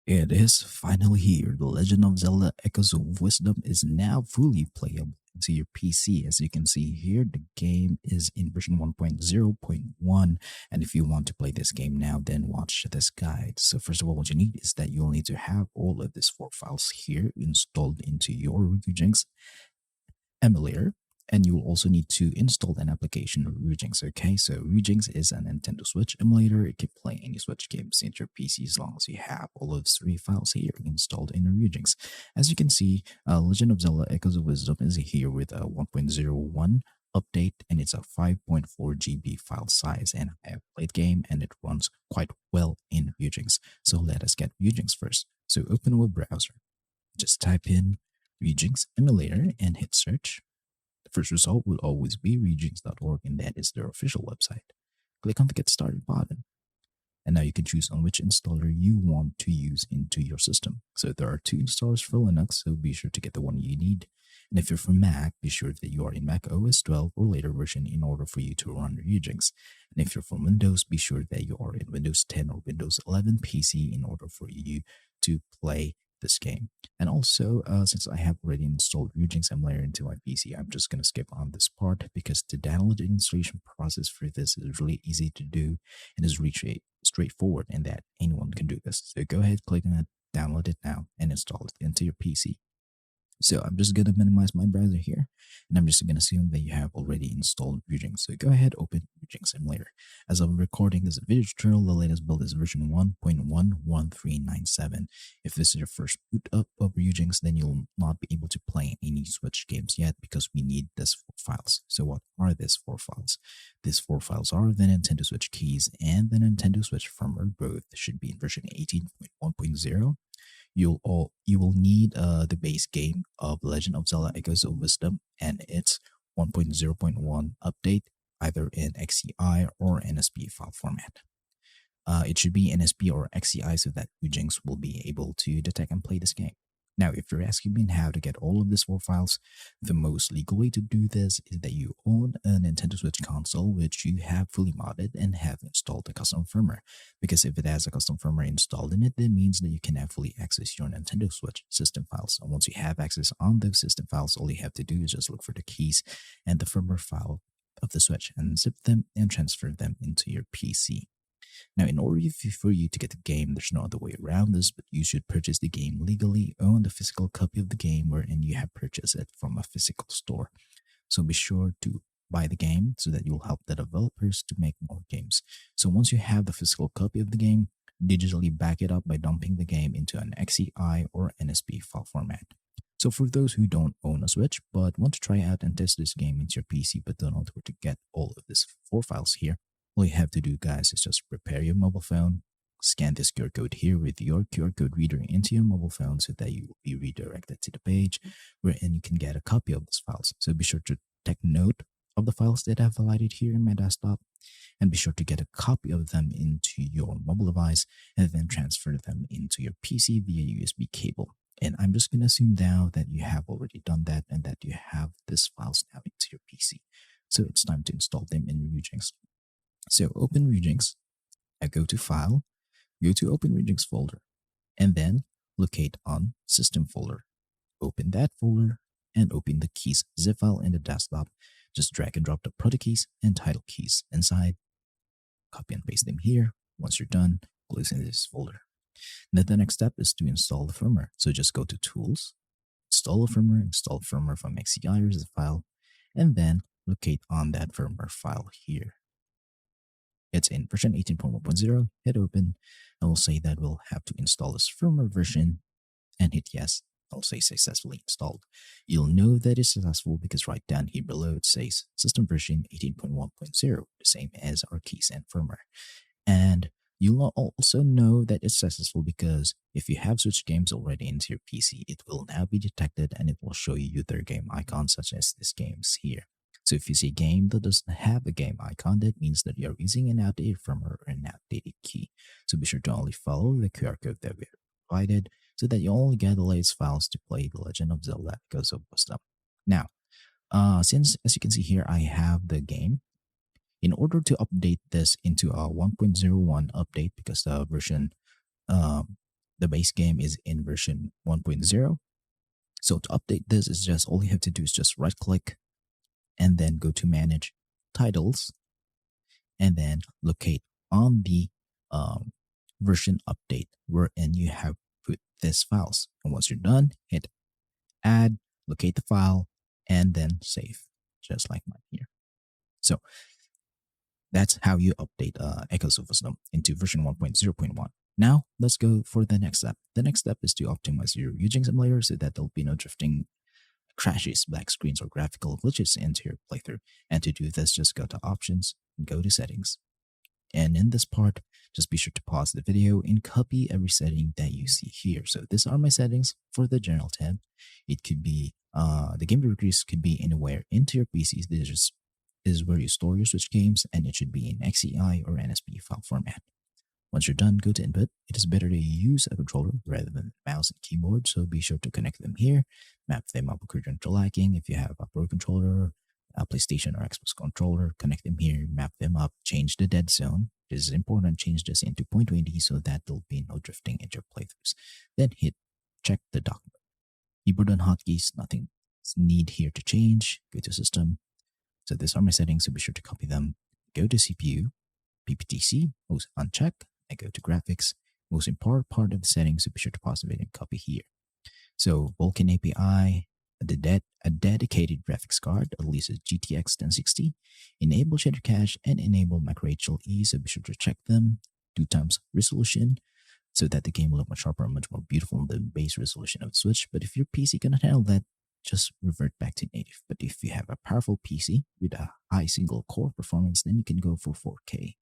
It is finally here. The Legend of Zelda Echoes of Wisdom is now fully playable to your PC. As you can see here, the game is in version 1.0.1. And if you want to play this game now, then watch this guide. So first of all, what you need is that you'll need to have all of these four files here installed into your Ryujinx emulator. And you will also need to install an application of Ryujinx. Okay, so Ryujinx is a Nintendo Switch emulator. It can play any Switch games into your PC as long as you have all of three files here installed in Ryujinx. As you can see, Legend of Zelda Echoes of Wisdom is here with a 1.01 update, and it's a 5.4 GB file size. And I have played the game and it runs quite well in Ryujinx. So let us get Ryujinx first. So open a web browser. Just type in Ryujinx emulator and hit search. The first result will always be ryujinx.org, and that is their official website. Click on the Get Started button, and now you can choose on which installer you want to use into your system. So there are two installers for Linux, so be sure to get the one you need. And if you're from Mac, be sure that you are in Mac OS 12 or later version in order for you to run Ryujinx. And if you're from Windows, be sure that you are in Windows 10 or Windows 11 PC in order for you to play this game. And also, since I have already installed Ryujinx emulator into my PC, I'm just going to skip on this part because the download and installation process for this is really easy to do and is really straightforward in that anyone can do this. So go ahead, click on it, download it now, and install it into your PC. So I'm just going to minimize my browser here, and I'm just going to assume that you have already installed Ryujinx. So go ahead, open Ryujinx emulator. As of recording this video tutorial, the latest build is version 1.11397. If this is your first boot up of Ryujinx, then you'll not be able to play any Switch games yet because we need these four files. So what are these four files? These four files are the Nintendo Switch keys and the Nintendo Switch firmware. Both should be in version 18.1.0. You will need the base game of Legend of Zelda Echoes of Wisdom and its 1.0.1 update, either in XCI or NSP file format. It should be NSP or XCI so that Ryujinx will be able to detect and play this game. Now, if you're asking me how to get all of these four files, the most legal way to do this is that you own a Nintendo Switch console which you have fully modded and have installed a custom firmware. Because if it has a custom firmware installed in it, that means that you can now fully access your Nintendo Switch system files. And once you have access on those system files, all you have to do is just look for the keys and the firmware file of the Switch and zip them and transfer them into your PC. Now, in order for you to get the game, there's no other way around this, but you should purchase the game legally, own the physical copy of the game wherein you have purchased it from a physical store. So be sure to buy the game so that you'll help the developers to make more games. So once you have the physical copy of the game, digitally back it up by dumping the game into an XCI or NSP file format. So for those who don't own a Switch but want to try out and test this game into your PC but don't know where to get all of these four files here, all you have to do, guys, is just prepare your mobile phone, scan this QR code here with your QR code reader into your mobile phone so that you will be redirected to the page wherein you can get a copy of these files. So be sure to take note of the files that I've highlighted here in my desktop and be sure to get a copy of them into your mobile device and then transfer them into your PC via USB cable. And I'm just going to assume now that you have already done that and that you have these files now into your PC. So it's time to install them in Ryujinx. So open Ryujinx, go to File, go to Open Ryujinx folder, and then locate on System folder. Open that folder and open the keys zip file in the desktop. Just drag and drop the product keys and title keys inside. Copy and paste them here. Once you're done, close in this folder. Then the next step is to install the firmware. So just go to Tools, install firmware from XCI or zip file, and then locate on that firmware file here. It's in version 18.1.0, hit open, and we'll say that we'll have to install this firmware version and hit yes. I'll say successfully installed. You'll know that it's successful because right down here below it says system version 18.1.0, the same as our keys and firmware. And you'll also know that it's successful because if you have Switch games already into your PC, it will now be detected and it will show you their game icons such as this game's here. So if you see a game that doesn't have a game icon, that means that you're using an outdated firmware or an outdated key. So be sure to only follow the QR code that we provided so that you only get the latest files to play The Legend of Zelda Echoes of Wisdom. Now, since as you can see here, I have the game. In order to update this into a 1.01 update, because the version the base game is in version 1.0. So to update this is just all you have to do is just right click and then go to manage titles and then locate on the um, version update wherein you have put this files. And once you're done, hit add, locate the file, and then save, just like mine here. So that's how you update Echoes of Wisdom into version 1.0.1. Now let's go for the next step. The next step is to optimize your Ryujinx emulator so that there'll be no drifting crashes, black screens, or graphical glitches into your playthrough. And to do this, just go to options and go to settings. And in this part, just be sure to pause the video and copy every setting that you see here. So these are my settings for the general tab. It could be, the game directories could be anywhere into your PCs. This is where you store your Switch games, and it should be in XCI or NSP file format. Once you're done, go to input. It is better to use a controller rather than mouse and keyboard, so be sure to connect them here. Map them up according to liking. If you have a Pro controller, a PlayStation or Xbox controller, connect them here, map them up, change the dead zone. This is important, change this into 0.20 so that there'll be no drifting in your playthroughs. Then hit check the document. Keyboard and hotkeys, nothing need here to change. Go to system. So these are my settings, so be sure to copy them. Go to CPU, PPTC, most uncheck. I go to graphics, most important part of the settings, so be sure to pause the video and copy here. So Vulkan API, a dedicated graphics card, at least a GTX 1060, enable shader cache, and enable macro HLE, so be sure to check them. 2x resolution, so that the game will look much sharper and much more beautiful than the base resolution of the Switch. But if your PC cannot handle that, just revert back to native. But if you have a powerful PC with a high single core performance, then you can go for 4K.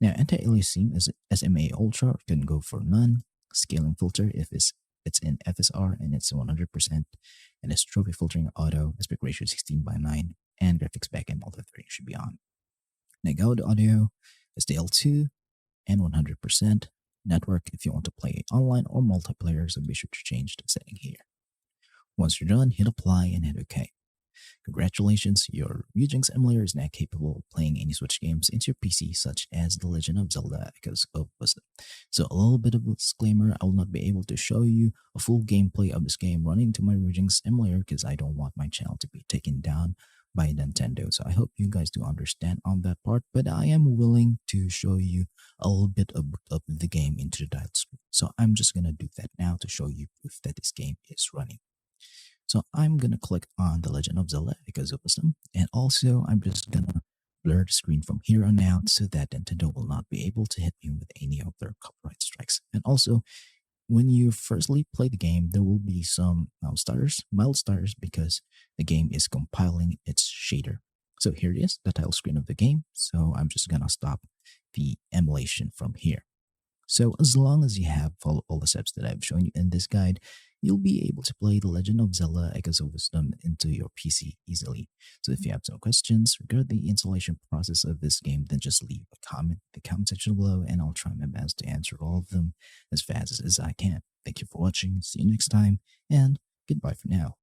Now, anti-aliasing is SMA Ultra, you can go for none. Scaling filter, if it's in FSR and it's 100%, and it's trophy filtering auto, aspect ratio 16:9, and graphics backend multi-threading should be on. Now go to audio, SDL2, and 100%. Network, if you want to play online or multiplayer, so be sure to change the setting here. Once you're done, hit apply and hit OK. Congratulations, your Ryujinx emulator is now capable of playing any Switch games into your PC, such as The Legend of Zelda Echoes of Wisdom. So a little bit of a disclaimer, I will not be able to show you a full gameplay of this game running to my Ryujinx emulator because I don't want my channel to be taken down by Nintendo. So I hope you guys do understand on that part, but I am willing to show you a little bit of the game into the dial screen. So I'm just going to do that now to show you proof that this game is running. So I'm going to click on The Legend of Zelda Echoes of Wisdom, and also I'm just going to blur the screen from here on out so that Nintendo will not be able to hit me with any of their copyright strikes. And also, when you firstly play the game, there will be some mild starters because the game is compiling its shader. So here it is, the title screen of the game. So I'm just going to stop the emulation from here. So as long as you have followed all the steps that I've shown you in this guide, you'll be able to play The Legend of Zelda Echoes of Wisdom into your PC easily. So if you have some questions regarding the installation process of this game, then just leave a comment in the comment section below and I'll try my best to answer all of them as fast as I can. Thank you for watching, see you next time, and goodbye for now.